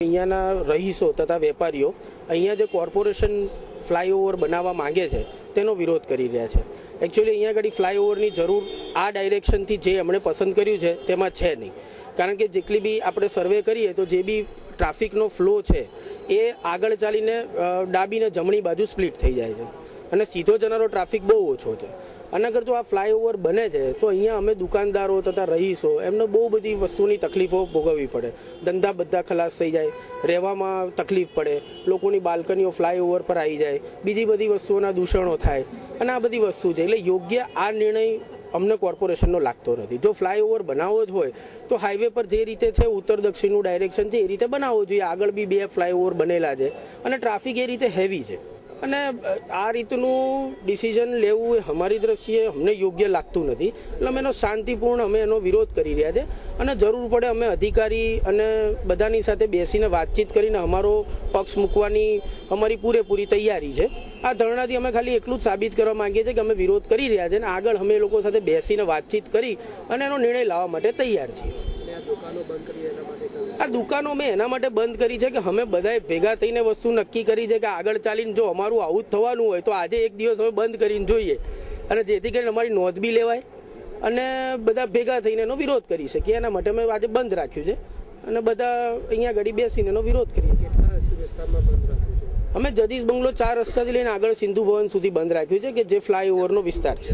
અહીંયાના રહીશો તથા વેપારીઓ અહીંયા જે કોર્પોરેશન ફ્લાયઓવર બનાવવા માંગે છે તેનો વિરોધ કરી રહ્યા છે. એકચ્યુઅલી અહીંયા આગળ ફ્લાયઓવરની જરૂર આ ડાયરેક્શનથી જે એમણે પસંદ કર્યું છે તેમાં છે નહીં, કારણ કે જેટલી બી આપણે સર્વે કરીએ તો જે બી ટ્રાફિકનો ફ્લો છે એ આગળ ચાલીને ડાબી ને જમણી બાજુ સ્પ્લિટ થઈ જાય છે અને સીધો જનારો ટ્રાફિક બહુ ઓછો છે. અને અગર જો આ ફ્લાયઓવર બને છે તો અહીંયા અમે દુકાનદારો તથા રહીશો એમને બહુ બધી વસ્તુની તકલીફો ભોગવવી પડે. ધંધા બધા ખલાસ થઈ જાય, રહેવામાં તકલીફ પડે, લોકોની બાલ્કનીઓ ફ્લાયઓવર પર આવી જાય, બીજી બધી વસ્તુઓના દૂષણો થાય અને આ બધી વસ્તુ છે. એટલે યોગ્ય આ નિર્ણય અમને કોર્પોરેશનનો લાગતો નથી. જો ફ્લાયઓવર બનાવવો જ હોય તો હાઈવે પર જે રીતે છે ઉત્તર દક્ષિણનું ડાયરેક્શન છે એ રીતે બનાવવો જોઈએ. આગળ બી 2 ફ્લાયઓવર બનેલા છે અને ટ્રાફિક એ રીતે હેવી છે અને આ રીતનું ડિસિઝન લેવું એ અમારી દ્રષ્ટિએ અમને યોગ્ય લાગતું નથી. એટલે અમે એનો શાંતિપૂર્ણ અમે એનો વિરોધ કરી રહ્યા છે અને જરૂર પડે અમે અધિકારી અને બધાની સાથે બેસીને વાતચીત કરીને અમારો પક્ષ મૂકવાની અમારી પૂરેપૂરી તૈયારી છે. આ ધરણાથી અમે ખાલી એટલું જ સાબિત કરવા માંગીએ છીએ કે અમે વિરોધ કરી રહ્યા છીએ અને આગળ અમે એ લોકો સાથે બેસીને વાતચીત કરી અને એનો નિર્ણય લાવવા માટે તૈયાર છીએ. આ દુકાનો મેં એના માટે બંધ કરી છે કે અમે બધાએ ભેગા થઈને વસ્તુ નક્કી કરી છે કે આગળ ચાલીને જો અમારું આવું જ થવાનું હોય તો આજે એક દિવસ અમે બંધ કરીને જોઈએ અને જેથી કરીને અમારી નોંધ બી લેવાય અને બધા ભેગા થઈને એનો વિરોધ કરી શકીએ. એના માટે અમે આજે બંધ રાખ્યું છે અને બધા અહીંયા ઘડી બેસીને એનો વિરોધ કરીએ છીએ. અમે જગદીશ બંગલો 4 રસ્તાથી લઈને આગળ સિંધુ ભવન સુધી બંધ રાખ્યું છે કે જે ફ્લાયઓવરનો વિસ્તાર છે.